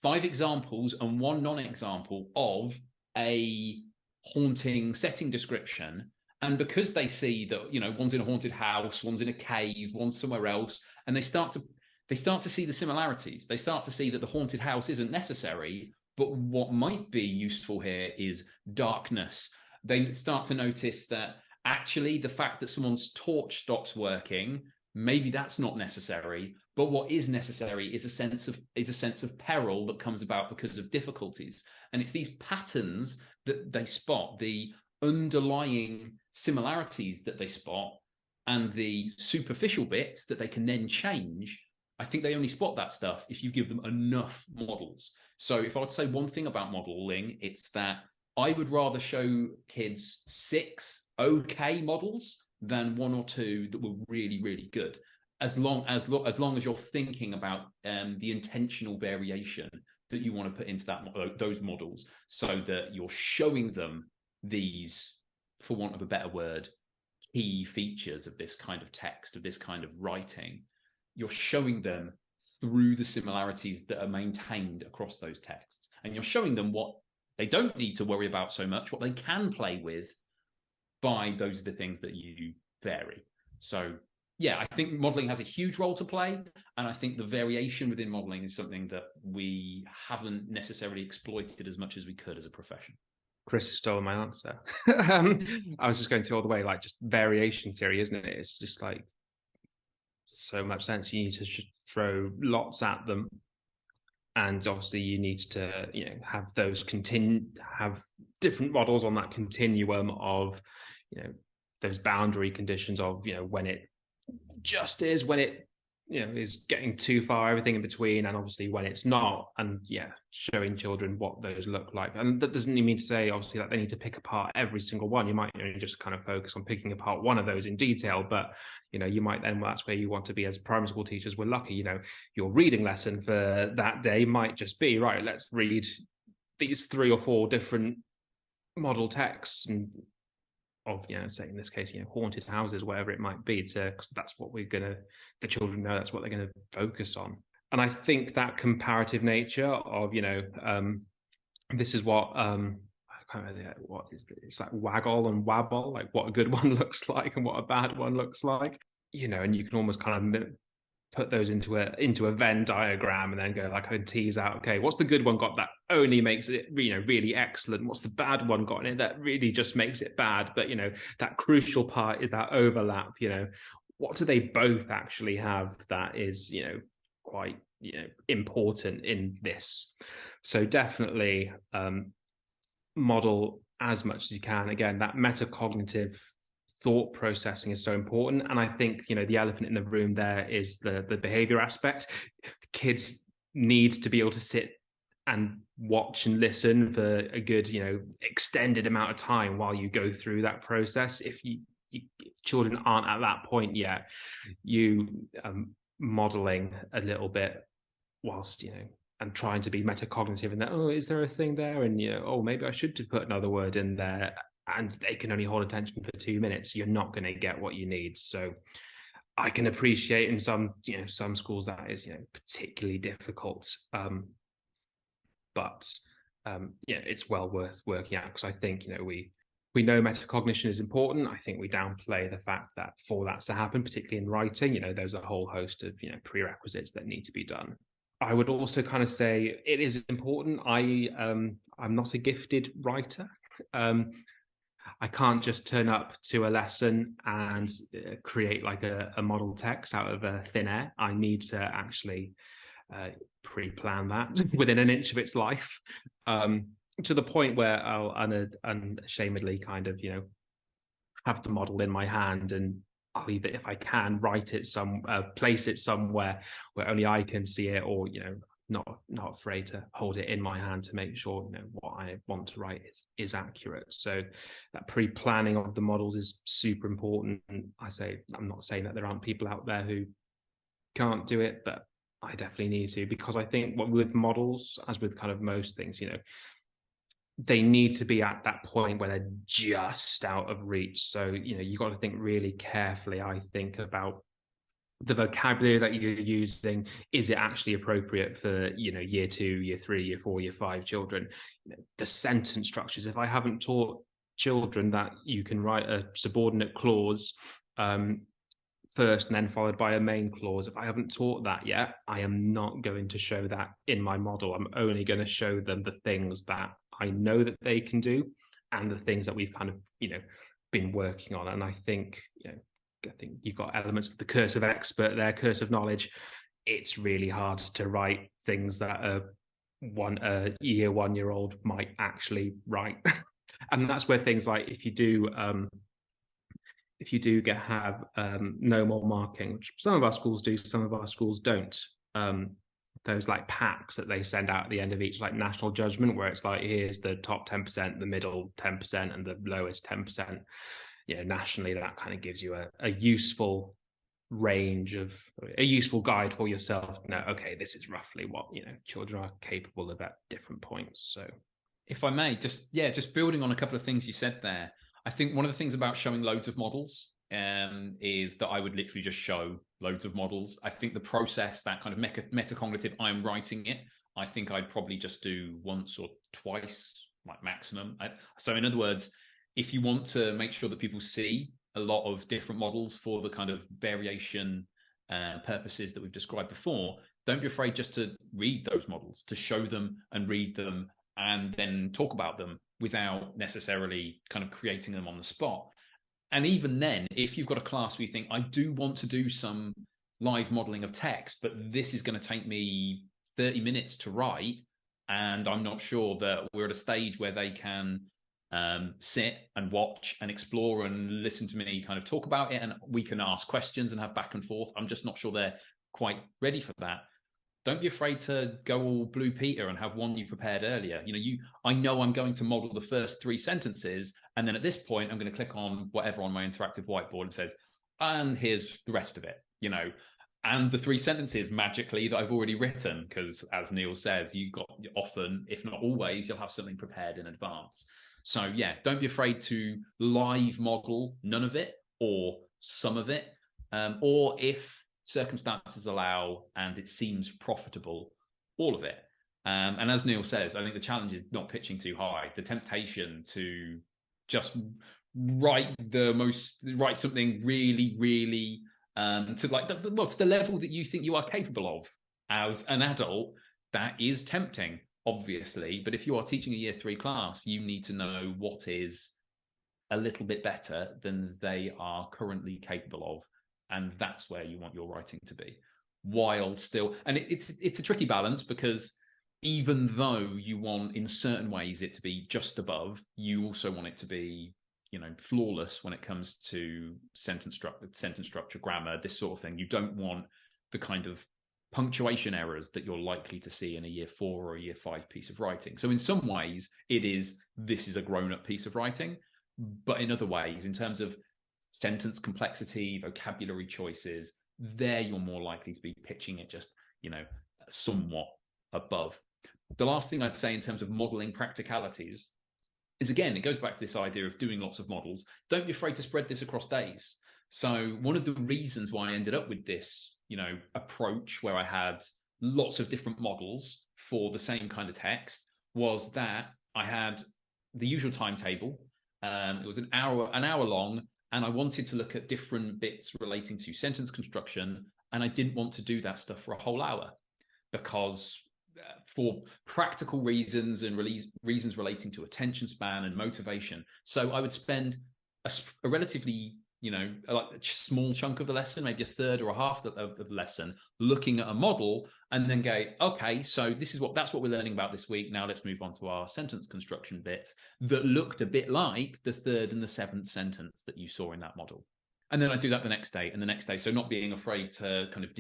5 examples and 1 non-example of a haunting setting description. And because they see that, one's in a haunted house, one's in a cave, one's somewhere else, and they start to see the similarities. They start to see that the haunted house isn't necessary, but what might be useful here is darkness. They start to notice that actually the fact that someone's torch stops working, maybe that's not necessary, but what is necessary is a sense of peril that comes about because of difficulties. And it's these patterns that they spot, the underlying similarities that they spot, and the superficial bits that they can then change. I think they only spot that stuff if you give them enough models. So if I would say one thing about modeling, it's that I would rather show kids 6 okay models than 1 or 2 that were really, really good. As long as you're thinking about the intentional variation that you want to put into those models, so that you're showing them these, for want of a better word, key features of this kind of text, of this kind of writing. You're showing them through the similarities that are maintained across those texts. And you're showing them what they don't need to worry about so much, what they can play with by those are the things that you vary. So yeah, I think modeling has a huge role to play. And I think the variation within modeling is something that we haven't necessarily exploited as much as we could as a profession. Chris has stolen my answer. I was just going through all the way, just variation theory, isn't it? It's just so much sense. You need to throw lots at them. And obviously you need to, have those have different models on that continuum of, those boundary conditions of, when it just is, when it, is getting too far, everything in between, and obviously when it's not, and showing children what those look like. And that doesn't mean to say, obviously, that they need to pick apart every single one. You might just kind of focus on picking apart one of those in detail, but, you might then, that's where you want to be as primary school teachers. We're lucky, your reading lesson for that day might just be, right, let's read these 3 or 4 different model texts and of, say in this case, haunted houses, whatever it might be, cause that's what the children know, that's what they're going to focus on. And I think that comparative nature of, this is what, I can't remember what is it? It's like waggle and wabble, like what a good one looks like and what a bad one looks like, and you can almost kind of put those into a Venn diagram and then go and tease out, okay, what's the good one got that only makes it, really excellent? What's the bad one got in it that really just makes it bad? But, that crucial part is that overlap, what do they both actually have that is, quite, important in this? So definitely, model as much as you can. Again, that metacognitive thought processing is so important. And I think, the elephant in the room there is the behavior aspect. Kids need to be able to sit and watch and listen for a good, extended amount of time while you go through that process. If children aren't at that point yet, you modeling a little bit whilst, and trying to be metacognitive and that, oh, is there a thing there? And, oh, maybe I should put another word in there. And they can only hold attention for 2 minutes. You're not going to get what you need. So I can appreciate in some schools that is, particularly difficult. But it's well worth working out, because I think, we know metacognition is important. I think we downplay the fact that for that to happen, particularly in writing, there's a whole host of, prerequisites that need to be done. I would also kind of say it is important. I'm not a gifted writer. I can't just turn up to a lesson and create like a model text out of thin air. I need to actually pre-plan that within an inch of its life, to the point where I'll unashamedly kind of, have the model in my hand, and I'll either, if I can, write it place it somewhere where only I can see it, or, not afraid to hold it in my hand to make sure, what I want to write is accurate. So that pre-planning of the models is super important. And I'm not saying that there aren't people out there who can't do it, but I definitely need to, because I think with models, as with kind of most things, they need to be at that point where they're just out of reach. So, you've got to think really carefully, I think, about the vocabulary that you're using. Is it actually appropriate for, year 2, year 3, year 4, year 5 children? The sentence structures. If I haven't taught children that you can write a subordinate clause first and then followed by a main clause, if I haven't taught that yet, I am not going to show that in my model. I'm only going to show them the things that I know that they can do, and the things that we've kind of, been working on. And I think, you've got elements of the curse of expert there, curse of knowledge. It's really hard to write things that a 1-year-old might actually write. And that's where things like, if you do have no more marking, which some of our schools do, some of our schools don't. Those like packs that they send out at the end of each like national judgment, where it's like, here's the top 10%, the middle 10%, and the lowest 10%. Nationally, that kind of gives you a useful range of a useful guide for yourself. No, okay, this is roughly what children are capable of at different points. So, if I may, just building on a couple of things you said there, I think one of the things about showing loads of models is that I would literally just show loads of models. I think the process, that kind of metacognitive, I'm writing it, I think I'd probably just do once or twice, like maximum. So in other words, if you want to make sure that people see a lot of different models for the kind of variation purposes that we've described before, don't be afraid just to read those models, to show them and read them, and then talk about them without necessarily kind of creating them on the spot. And even then, if you've got a class where you think, I do want to do some live modeling of text, but this is going to take me 30 minutes to write, and I'm not sure that we're at a stage where they can sit and watch and explore and listen to me kind of talk about it, and we can ask questions and have back and forth. I'm just not sure they're quite ready for that. Don't be afraid to go all Blue Peter and have one you prepared earlier. I know I'm going to model the first 3 sentences, and then at this point, I'm going to click on whatever on my interactive whiteboard and says, and here's the rest of it, and the 3 sentences magically that I've already written, because as Neil says, you got often, if not always, you'll have something prepared in advance. So yeah, don't be afraid to live model none of it or some of it, or if circumstances allow and it seems profitable, all of it. And as Neil says, I think the challenge is not pitching too high. The temptation to just write something really, really to the level that you think you are capable of as an adult, that is tempting, obviously. But if you are teaching a year 3 class, you need to know what is a little bit better than they are currently capable of. And that's where you want your writing to be, while still, and it's a tricky balance, because even though you want in certain ways it to be just above, you also want it to be, flawless when it comes to sentence structure, grammar, this sort of thing. You don't want the kind of punctuation errors that you're likely to see in a year 4 or a year 5 piece of writing. So in some ways this is a grown-up piece of writing, but in other ways, in terms of sentence complexity, vocabulary choices, there you're more likely to be pitching it just, somewhat above. The last thing I'd say in terms of modeling practicalities is, again, it goes back to this idea of doing lots of models. Don't be afraid to spread this across days. So one of the reasons why I ended up with this, approach where I had lots of different models for the same kind of text was that I had the usual timetable. It was an hour long, and I wanted to look at different bits relating to sentence construction, and I didn't want to do that stuff for a whole hour because for practical reasons and reasons relating to attention span and motivation. So I would spend a relatively, like a small chunk of the lesson, maybe a third or a half of the lesson, looking at a model and then go, okay, so that's what we're learning about this week. Now let's move on to our sentence construction bit that looked a bit like the 3rd and the 7th sentence that you saw in that model. And then I do that the next day and the next day. So not being afraid to kind of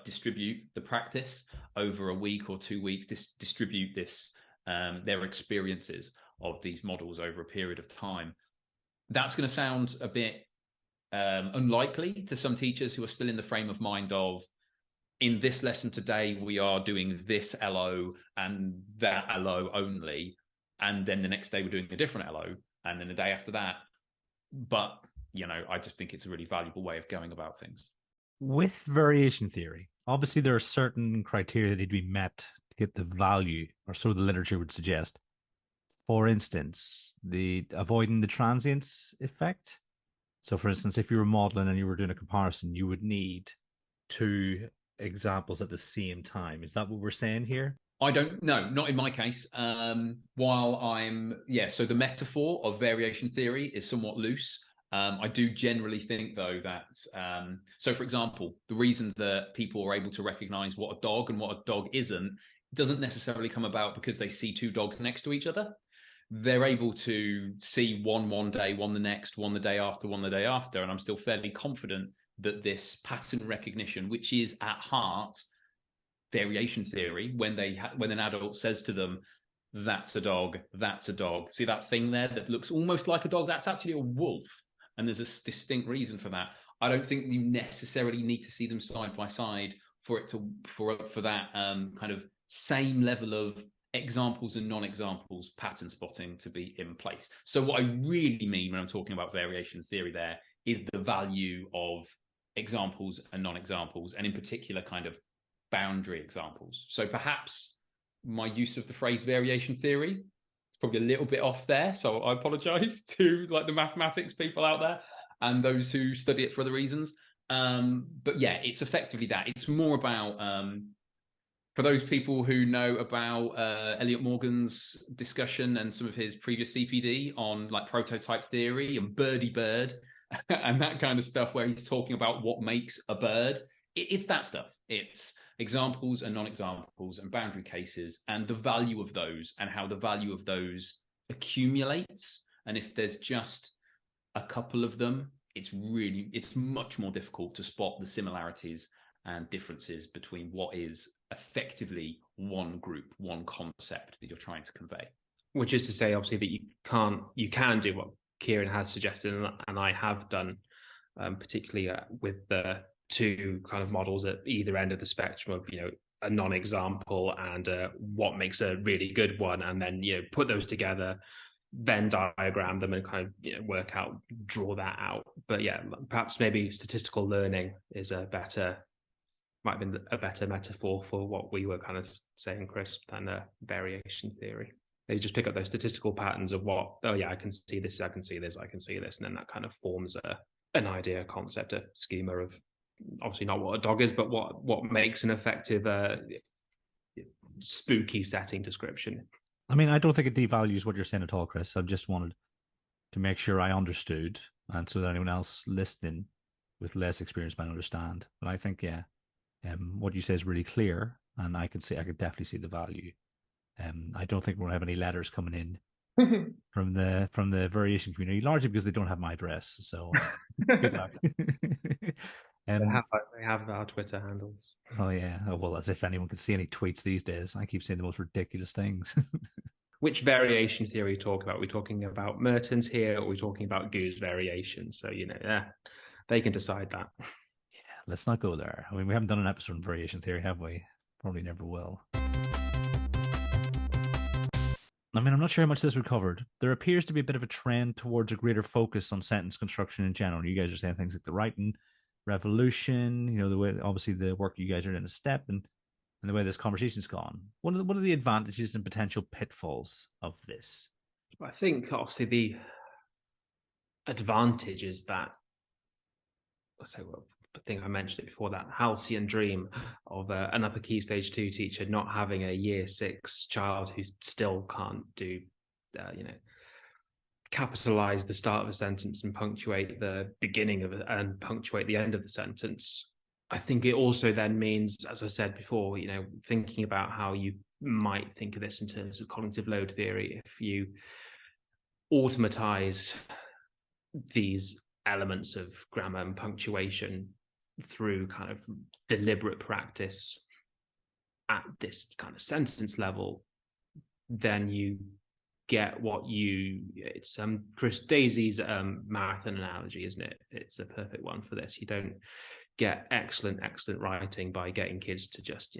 distribute the practice over a week or 2 weeks, distribute their experiences of these models over a period of time. That's going to sound a bit unlikely to some teachers who are still in the frame of mind of, in this lesson today, we are doing this LO and that LO only. And then the next day we're doing a different LO. And then the day after that. But, I just think it's a really valuable way of going about things. With variation theory, obviously there are certain criteria that need to be met to get the value, or so the literature would suggest. For instance, avoiding the transience effect. So, for instance, if you were modeling and you were doing a comparison, you would need 2 examples at the same time. Is that what we're saying here? I don't know, not in my case. So the metaphor of variation theory is somewhat loose. I do generally think, though, that, so for example, the reason that people are able to recognize what a dog and what a dog isn't doesn't necessarily come about because they see 2 dogs next to each other. They're able to see one day, one the next, one the day after, one the day after. And I'm still fairly confident that this pattern recognition, which is at heart variation theory, when an adult says to them, that's a dog, see that thing there that looks almost like a dog, that's actually a wolf. And there's a distinct reason for that. I don't think you necessarily need to see them side by side for that kind of same level of examples and non-examples pattern spotting to be in place. So what I really mean when I'm talking about variation theory there is the value of examples and non-examples, and in particular kind of boundary examples. So perhaps my use of the phrase variation theory is probably a little bit off there. So I apologize to the mathematics people out there and those who study it for other reasons. But yeah, it's effectively that. It's more about, for those people who know about Elliot Morgan's discussion and some of his previous CPD on prototype theory and birdie bird and that kind of stuff, where he's talking about what makes a bird, it's that stuff. It's examples and non-examples and boundary cases and the value of those and how the value of those accumulates. And if there's just a couple of them, it's much more difficult to spot the similarities and differences between what is effectively one group, one concept that you're trying to convey. Which is to say, obviously, that you can do what Kieran has suggested, and I have done, particularly with the 2 kind of models at either end of the spectrum of, a non-example and what makes a really good one, and then, put those together, Venn diagram them and kind of, draw that out. But yeah, perhaps maybe statistical learning is might have been a better metaphor for what we were kind of saying, Chris, than variation theory. They just pick up those statistical patterns of I can see this, I can see this, I can see this. And then that kind of forms an idea, a concept, a schema of obviously not what a dog is, but what makes an effective spooky setting description. I mean, I don't think it devalues what you're saying at all, Chris. I just wanted to make sure I understood, and so that anyone else listening with less experience might understand. But I think, what you say is really clear. and I could definitely see the value. I don't think we'll have any letters coming in from the variation community, largely because they don't have my address. So good luck. They have our Twitter handles. Oh yeah. Oh well, as if anyone could see any tweets these days. I keep saying the most ridiculous things. Which variation theory are we talking about? Are we talking about Merton's here, or are we talking about Goo's variation? So, they can decide that. Yeah, let's not go there. I mean, we haven't done an episode on variation theory, have we? Probably never will. I mean, I'm not sure how much this we covered. There appears to be a bit of a trend towards a greater focus on sentence construction in general. You guys are saying things like the writing revolution, the way, obviously, the work you guys are in a step, and the way this conversation's gone. What are the advantages and potential pitfalls of this? I think, obviously, the advantage is that, I think I mentioned it before, that halcyon dream of an upper key stage 2 teacher not having a year 6 child who still can't do, capitalize the start of a sentence and punctuate the beginning of it and punctuate the end of the sentence. I think it also then means, as I said before, thinking about how you might think of this in terms of cognitive load theory. If you automatize these elements of grammar and punctuation through kind of deliberate practice at this kind of sentence level, then you get it's Chris Daisy's marathon analogy, isn't it? It's a perfect one for this. You don't get excellent writing by getting kids to just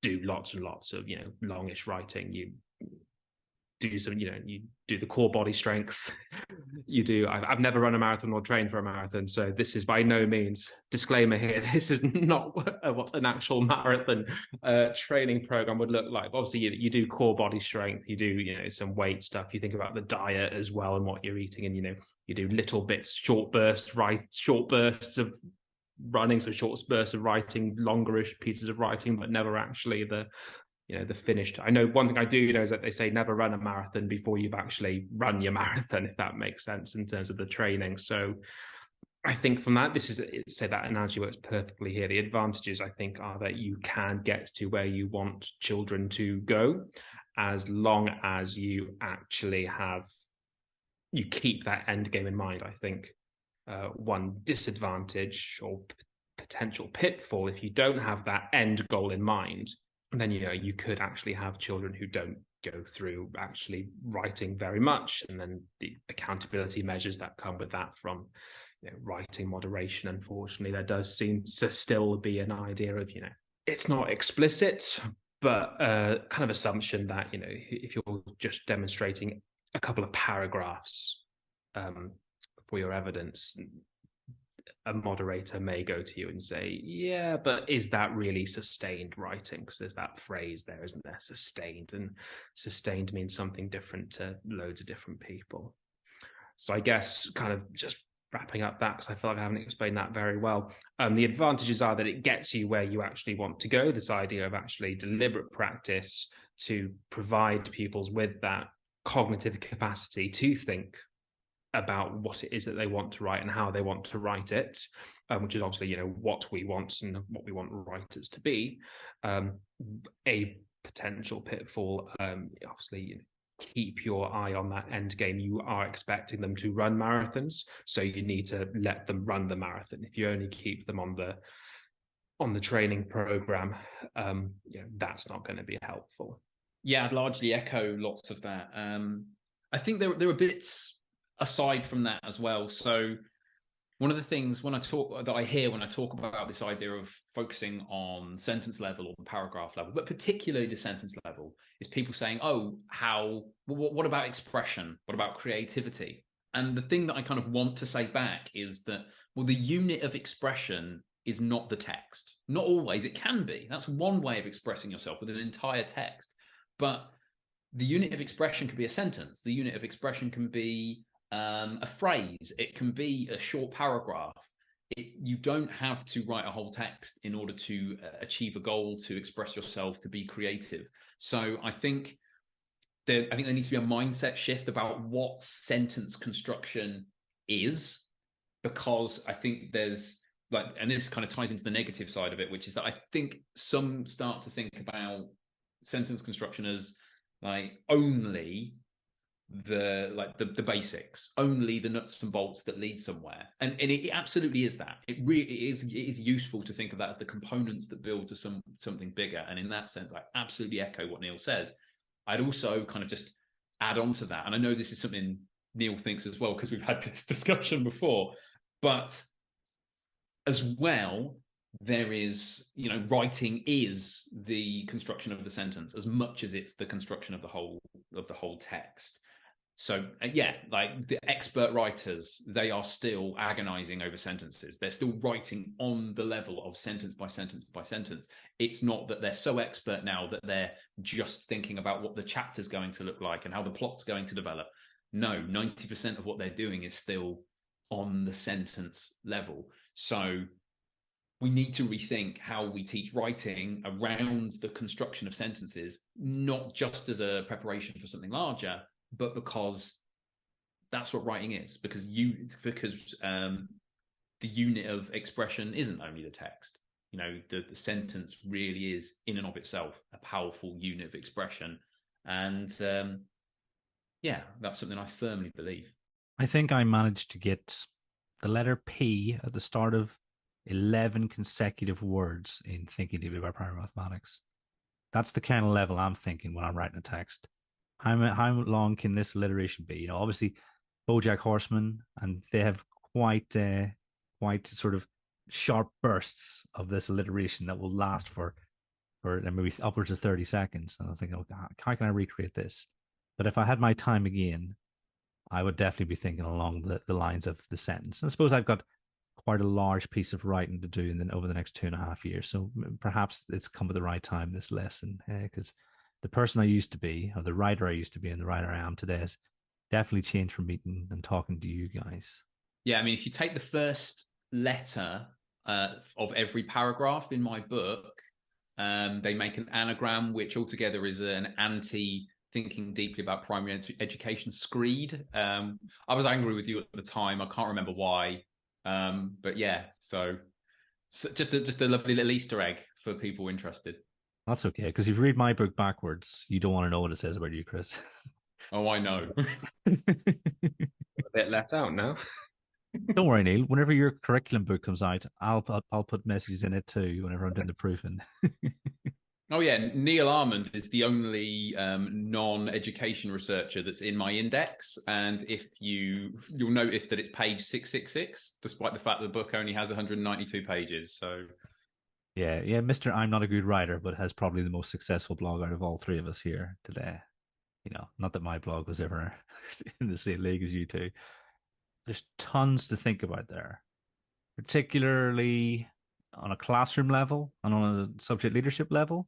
do lots and lots of longish writing. You do some, you do the core body strength. I've never run a marathon or trained for a marathon, so this is by no means, disclaimer here, this is not what an actual marathon training program would look like. Obviously, you do core body strength, you do some weight stuff, you think about the diet as well and what you're eating, and you do little bits, short bursts of running, so short bursts of writing, longerish pieces of writing, but never actually the finished. I know one thing I do know is that they say never run a marathon before you've actually run your marathon, if that makes sense in terms of the training. So I think from that, that analogy works perfectly here. The advantages, I think, are that you can get to where you want children to go, as long as you actually you keep that end game in mind. I think one disadvantage or potential pitfall, if you don't have that end goal in mind, then you could actually have children who don't go through actually writing very much, and then the accountability measures that come with that from writing moderation. Unfortunately, there does seem to still be an idea of it's not explicit, but kind of assumption that if you're just demonstrating a couple of paragraphs for your evidence, a moderator may go to you and say, yeah, but is that really sustained writing? Because there's that phrase there, isn't there? Sustained. And sustained means something different to loads of different people. So I guess kind of just wrapping up that, because I feel like I haven't explained that very well. The advantages are that it gets you where you actually want to go. This idea of actually deliberate practice to provide pupils with that cognitive capacity to think about what it is that they want to write and how they want to write it, which is obviously what we want and what we want writers to be. A potential pitfall, obviously, keep your eye on that end game. You are expecting them to run marathons, so you need to let them run the marathon. If you only keep them on the training program, that's not going to be helpful. Yeah, I'd largely echo lots of that. I think there are bits aside from that as well. So one of the things when I talk about this idea of focusing on sentence level or paragraph level, but particularly the sentence level, is people saying, what about expression? What about creativity? And the thing that I kind of want to say back is that, well, the unit of expression is not the text. Not always. It can be. That's one way of expressing yourself with an entire text. But the unit of expression can be a sentence. The unit of expression can be a phrase. It can be a short paragraph. You don't have to write a whole text in order to achieve a goal, to express yourself, to be creative. So I think there needs to be a mindset shift about what sentence construction is, because I think there's like, and this kind of ties into the negative side of it, which is that I think some start to think about sentence construction as like only the basics, only the nuts and bolts that lead somewhere, and it absolutely is that. It is useful to think of that as the components that build to something bigger. And in that sense, I absolutely echo what Neil says. I'd also kind of just add on to that, and I know this is something Neil thinks as well because we've had this discussion before, but as well, there is, writing is the construction of the sentence as much as it's the construction of the whole text. So yeah, like the expert writers, they are still agonizing over sentences. They're still writing on the level of sentence by sentence by sentence. It's not that they're so expert now that they're just thinking about what the chapter's going to look like and how the plot's going to develop. No, 90% of what they're doing is still on the sentence level. So we need to rethink how we teach writing around the construction of sentences, not just as a preparation for something larger, but because that's what writing is. Because the unit of expression isn't only the text. The sentence really is, in and of itself, a powerful unit of expression. And yeah, that's something I firmly believe. I think I managed to get the letter P at the start of 11 consecutive words in thinking deeply about primary mathematics. That's the kind of level I'm thinking when I'm writing a text. How long can this alliteration be? obviously BoJack Horseman, and they have quite sort of sharp bursts of this alliteration that will last for maybe upwards of 30 seconds. And I'm thinking, oh, God, how can I recreate this? But if I had my time again, I would definitely be thinking along the lines of the sentence. And I suppose I've got quite a large piece of writing to do and then over the next 2.5 years. So perhaps it's come at the right time, this lesson, because the person I used to be, or the writer I used to be, and the writer I am today has definitely changed from meeting and talking to you guys. Yeah, I mean, if you take the first letter of every paragraph in my book, they make an anagram, which altogether is an anti-thinking deeply about primary education screed. I was angry with you at the time. I can't remember why. But yeah, so just a lovely little Easter egg for people interested. That's okay, because if you read my book backwards, you don't want to know what it says about you, Chris. Oh, I know. A bit left out now. Don't worry, Neil. Whenever your curriculum book comes out, I'll put messages in it too whenever I'm doing the proofing. Oh yeah, Neil Almond is the only non-education researcher that's in my index, and if you'll notice that it's page 666, despite the fact that the book only has 192 pages. So yeah, Mr. I'm not a good writer, but has probably the most successful blog out of all three of us here today. Not that my blog was ever in the same league as you two. There's tons to think about there, particularly on a classroom level and on a subject leadership level,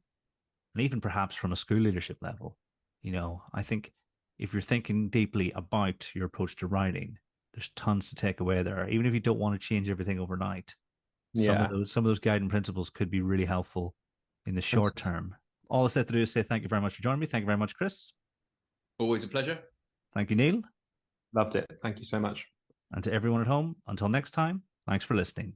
and even perhaps from a school leadership level. I think if you're thinking deeply about your approach to writing, there's tons to take away there, even if you don't want to change everything overnight. Some of those guiding principles could be really helpful in the short term. All that's left to do is say thank you very much for joining me. Thank you very much, Chris. Always a pleasure. Thank you, Neil. Loved it. Thank you so much. And to everyone at home, until next time, thanks for listening.